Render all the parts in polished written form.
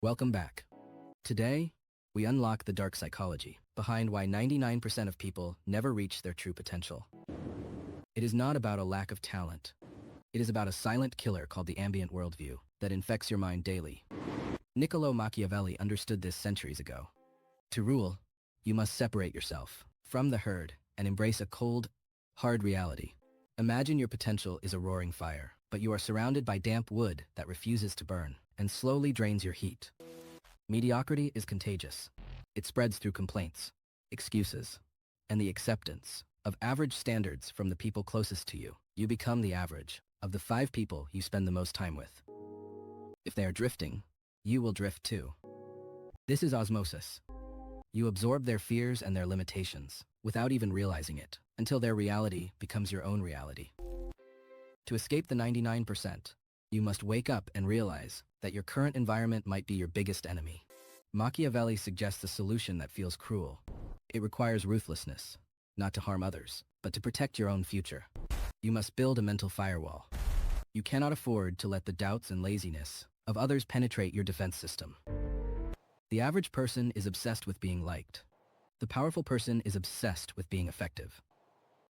Welcome back. Today, we unlock the dark psychology behind why 99% of people never reach their true potential. It is not about a lack of talent. It is about a silent killer called the ambient world view that infects your mind daily. Niccolò Machiavelli understood this centuries ago. To rule, you must separate yourself from the herd and embrace a cold, hard reality. Imagine your potential is a roaring fire, but you are surrounded by damp wood that refuses to burn and slowly drains your heat. Mediocrity is contagious. It spreads through complaints, excuses, and the acceptance of average standards from the people closest to you. You become the average of the 5 people you spend the most time with. If they are drifting, you will drift too. This is osmosis. You absorb their fears and their limitations without even realizing it, until their reality becomes your own reality. To escape the 99%, you must wake up and realize that your current environment might be your biggest enemy. Machiavelli suggests a solution that feels cruel. It requires ruthlessness, not to harm others, but to protect your own future. You must build a mental firewall. You cannot afford to let the doubts and laziness of others penetrate your defense system. The average person is obsessed with being liked. The powerful person is obsessed with being effective.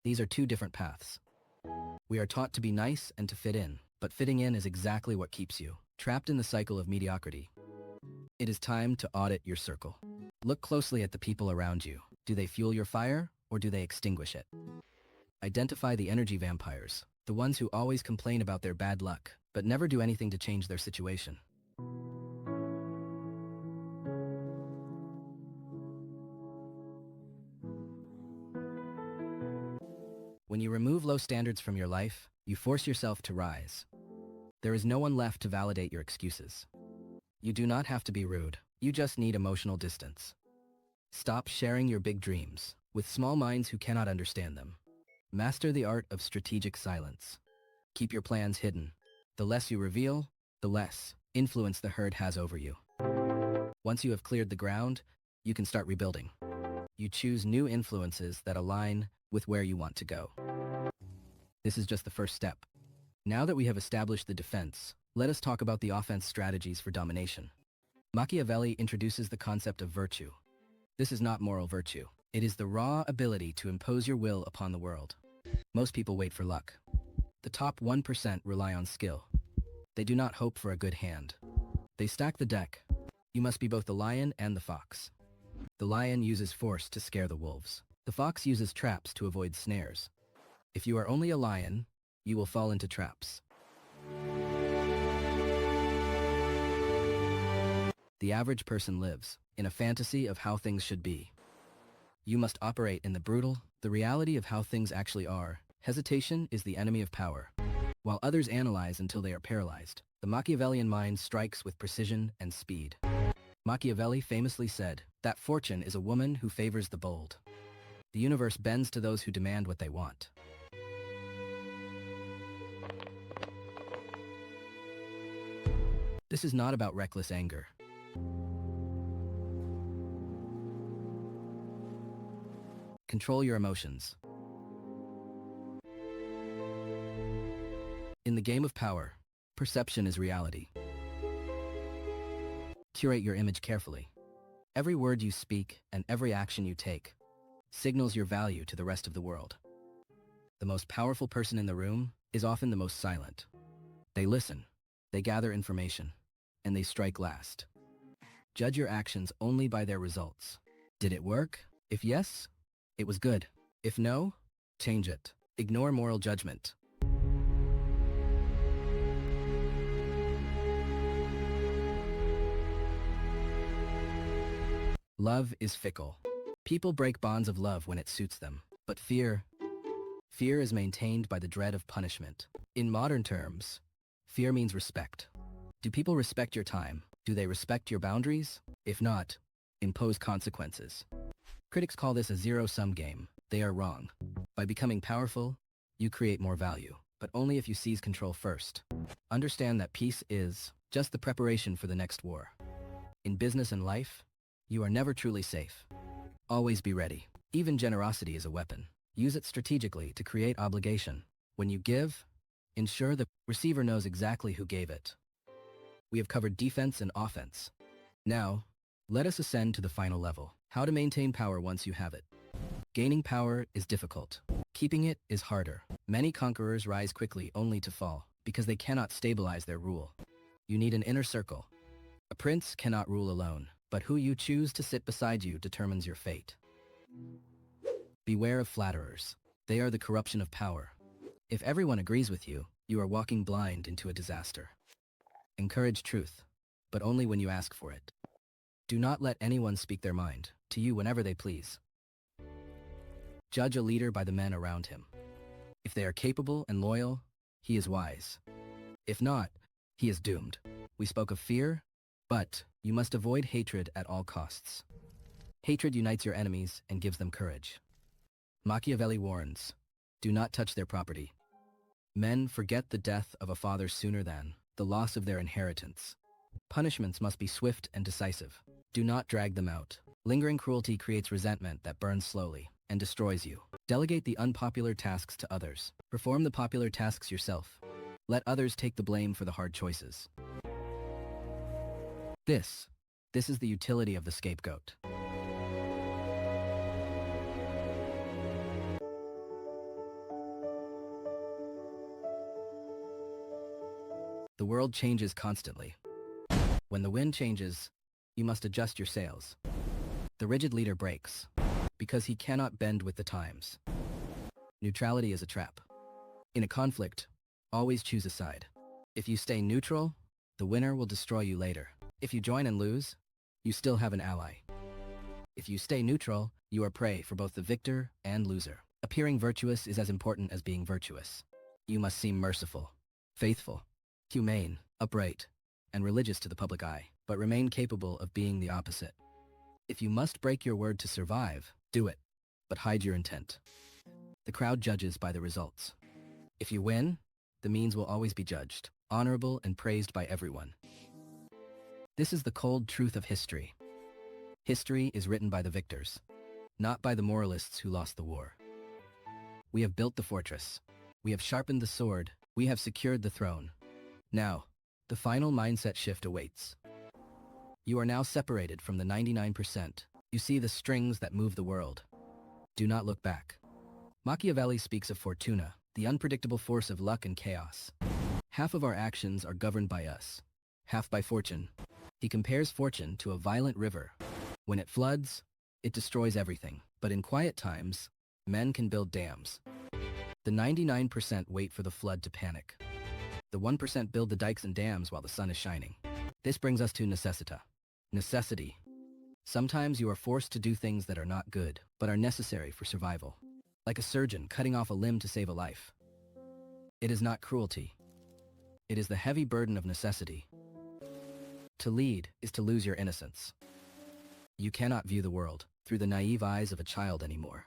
These are 2 different paths. We are taught to be nice and to fit in, but fitting in is exactly what keeps you trapped in the cycle of mediocrity. It is time to audit your circle. Look closely at the people around you. Do they fuel your fire or do they extinguish it? Identify the energy vampires, the ones who always complain about their bad luck, but never do anything to change their situation. When you remove low standards from your life, you force yourself to rise. There is no one left to validate your excuses. You do not have to be rude. You just need emotional distance. Stop sharing your big dreams with small minds who cannot understand them. Master the art of strategic silence. Keep your plans hidden. The less you reveal, the less influence the herd has over you. Once you have cleared the ground, you can start rebuilding. You choose new influences that align with where you want to go. This is just the first step. Now that we have established the defense, let us talk about the offense strategies for domination. Machiavelli introduces the concept of virtue. This is not moral virtue. It is the raw ability to impose your will upon the world. Most people wait for luck. The top 1% rely on skill. They do not hope for a good hand. They stack the deck. You must be both the lion and the fox. The lion uses force to scare the wolves. The fox uses traps to avoid snares. If you are only a lion, you will fall into traps. The average person lives in a fantasy of how things should be. You must operate in the reality of how things actually are. Hesitation is the enemy of power. While others analyze until they are paralyzed, the Machiavellian mind strikes with precision and speed. Machiavelli famously said that fortune is a woman who favors the bold. The universe bends to those who demand what they want. This is not about reckless anger. Control your emotions. In the game of power, perception is reality. Curate your image carefully. Every word you speak and every action you take signals your value to the rest of the world. The most powerful person in the room is often the most silent. They listen, they gather information, and they strike last. Judge your actions only by their results. Did it work? If yes, it was good. If no, change it. Ignore moral judgment. Love is fickle. People break bonds of love when it suits them. But fear is maintained by the dread of punishment. In modern terms, fear means respect. Do people respect your time? Do they respect your boundaries? If not, impose consequences. Critics call this a zero-sum game. They are wrong. By becoming powerful, you create more value, but only if you seize control first. Understand that peace is just the preparation for the next war. In business and life, you are never truly safe. Always be ready. Even generosity is a weapon. Use it strategically to create obligation. When you give, ensure the receiver knows exactly who gave it. We have covered defense and offense. Now, let us ascend to the final level. How to maintain power once you have it. Gaining power is difficult. Keeping it is harder. Many conquerors rise quickly only to fall because they cannot stabilize their rule. You need an inner circle. A prince cannot rule alone, but who you choose to sit beside you determines your fate. Beware of flatterers. They are the corruption of power. If everyone agrees with you, you are walking blind into a disaster. Encourage truth, but only when you ask for it. Do not let anyone speak their mind to you whenever they please. Judge a leader by the men around him. If they are capable and loyal, he is wise. If not, he is doomed. We spoke of fear, but you must avoid hatred at all costs. Hatred unites your enemies and gives them courage. Machiavelli warns, do not touch their property. Men forget the death of a father sooner than the loss of their inheritance. Punishments must be swift and decisive. Do not drag them out. Lingering cruelty creates resentment that burns slowly and destroys you. Delegate the unpopular tasks to others. Perform the popular tasks yourself. Let others take the blame for the hard choices. This is the utility of the scapegoat. The world changes constantly. When the wind changes, you must adjust your sails. The rigid leader breaks because he cannot bend with the times. Neutrality is a trap. In a conflict, always choose a side. If you stay neutral, the winner will destroy you later. If you join and lose, you still have an ally. If you stay neutral, you are prey for both the victor and loser. Appearing virtuous is as important as being virtuous. You must seem merciful, faithful, humane, upright, and religious to the public eye, but remain capable of being the opposite. If you must break your word to survive, do it, but hide your intent. The crowd judges by the results. If you win, the means will always be judged, honorable and praised by everyone. This is the cold truth of history. History is written by the victors, not by the moralists who lost the war. We have built the fortress. We have sharpened the sword. We have secured the throne. Now, the final mindset shift awaits. You are now separated from the 99%. You see the strings that move the world. Do not look back. Machiavelli speaks of fortuna, the unpredictable force of luck and chaos. Half of our actions are governed by us, half by fortune. He compares fortune to a violent river. When it floods, it destroys everything. But in quiet times, men can build dams. The 99% wait for the flood to panic. The 1% build the dikes and dams while the sun is shining. This brings us to necessita. Necessity. Sometimes you are forced to do things that are not good, but are necessary for survival. Like a surgeon cutting off a limb to save a life. It is not cruelty. It is the heavy burden of necessity. To lead is to lose your innocence. You cannot view the world through the naive eyes of a child anymore.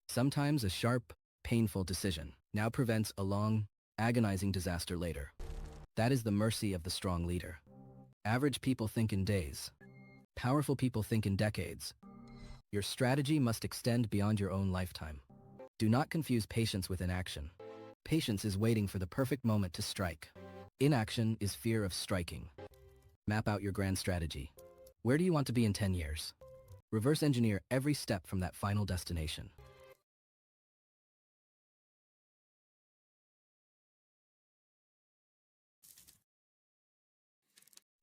Sometimes a sharp, painful decision now prevents a long, agonizing disaster later. That is the mercy of the strong leader. Average people think in days. Powerful people think in decades. Your strategy must extend beyond your own lifetime. Do not confuse patience with inaction. Patience is waiting for the perfect moment to strike. Inaction is fear of striking. Map out your grand strategy. Where do you want to be in 10 years? Reverse engineer every step from that final destination.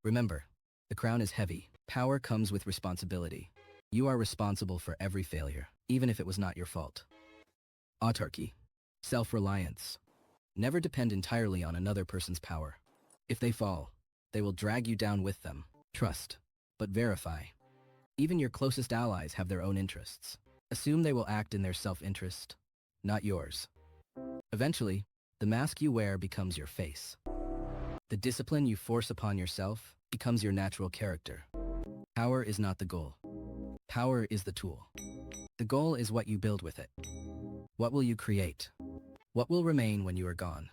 Remember, the crown is heavy. Power comes with responsibility. You are responsible for every failure, even if it was not your fault. Autarky. Self-reliance. Never depend entirely on another person's power. If they fall, they will drag you down with them. Trust, but verify. Even your closest allies have their own interests. Assume they will act in their self-interest, not yours. Eventually, the mask you wear becomes your face. The discipline you force upon yourself becomes your natural character. Power is not the goal. Power is the tool. The goal is what you build with it. What will you create? What will remain when you are gone?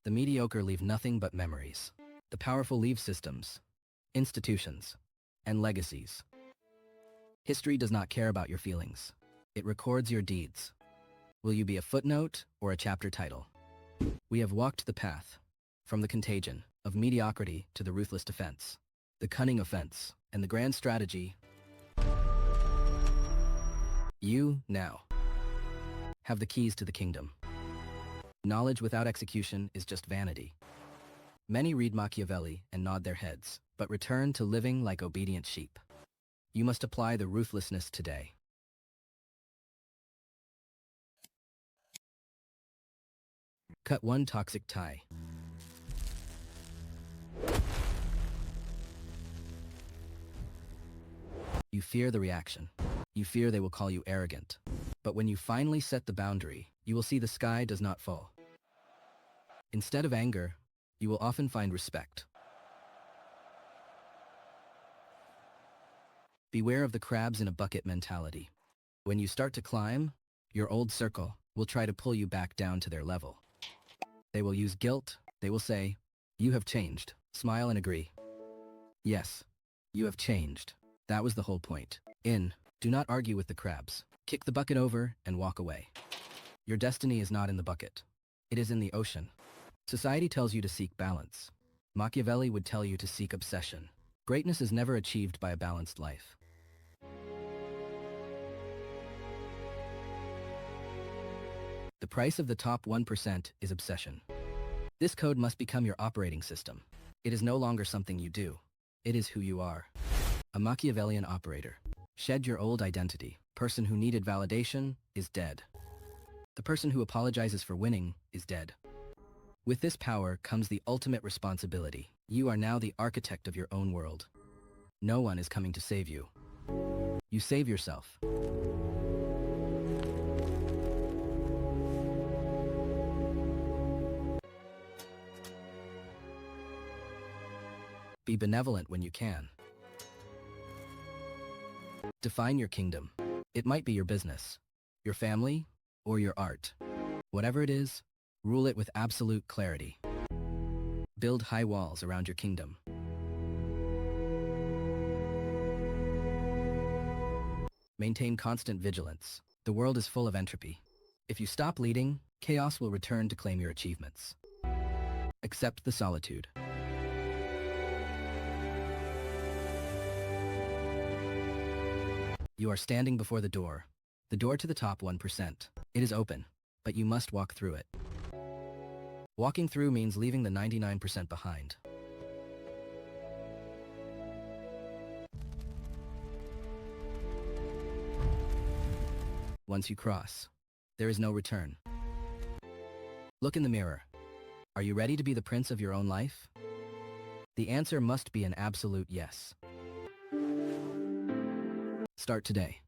The mediocre leave nothing but memories. The powerful leave systems, institutions, and legacies. History does not care about your feelings. It records your deeds. Will you be a footnote or a chapter title? We have walked the path, from the contagion of mediocrity to the ruthless defense. the cunning offense, and the grand strategy. You, now, have the keys to the kingdom. Knowledge without execution is just vanity. Many read Machiavelli and nod their heads, but return to living like obedient sheep. You must apply the ruthlessness today. Cut one toxic tie. You fear the reaction. You fear they will call you arrogant. But when you finally set the boundary, you will see the sky does not fall. Instead of anger, you will often find respect. Beware of the crabs in a bucket mentality. When you start to climb, your old circle will try to pull you back down to their level. They will use guilt. They will say, "You have changed." Smile and agree. Yes, you have changed. That was the whole point. Do not argue with the crabs. Kick the bucket over and walk away. Your destiny is not in the bucket. It is in the ocean. Society tells you to seek balance. Machiavelli would tell you to seek obsession. Greatness is never achieved by a balanced life. The price of the top 1% is obsession. This code must become your operating system. It is no longer something you do. It is who you are. A Machiavellian operator. Shed your old identity. Person who needed validation is dead. The person who apologizes for winning is dead. With this power comes the ultimate responsibility. You are now the architect of your own world. No one is coming to save you. You save yourself. Be benevolent when you can. Define your kingdom. It might be your business, your family, or your art. Whatever it is, rule it with absolute clarity. Build high walls around your kingdom. Maintain constant vigilance. The world is full of entropy. If you stop leading, chaos will return to claim your achievements. Accept the solitude. You are standing before the door to the top 1%. It is open, but you must walk through it. Walking through means leaving the 99% behind. Once you cross, there is no return. Look in the mirror. Are you ready to be the prince of your own life? The answer must be an absolute yes. Start today.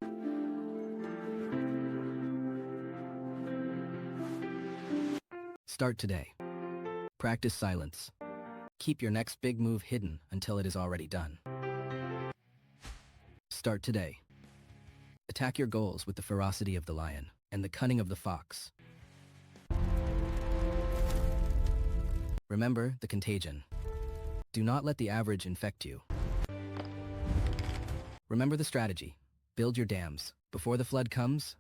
Start today. Practice silence. Keep your next big move hidden until it is already done. Start today. Attack your goals with the ferocity of the lion and the cunning of the fox. Remember the contagion. Do not let the average infect you. Remember the strategy. Build your dams before the flood comes.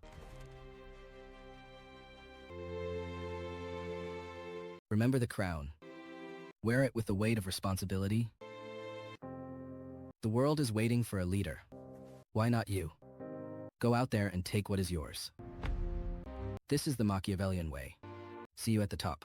Remember the crown. Wear it with the weight of responsibility. The world is waiting for a leader. Why not you? Go out there and take what is yours. This is the Machiavellian way. See you at the top.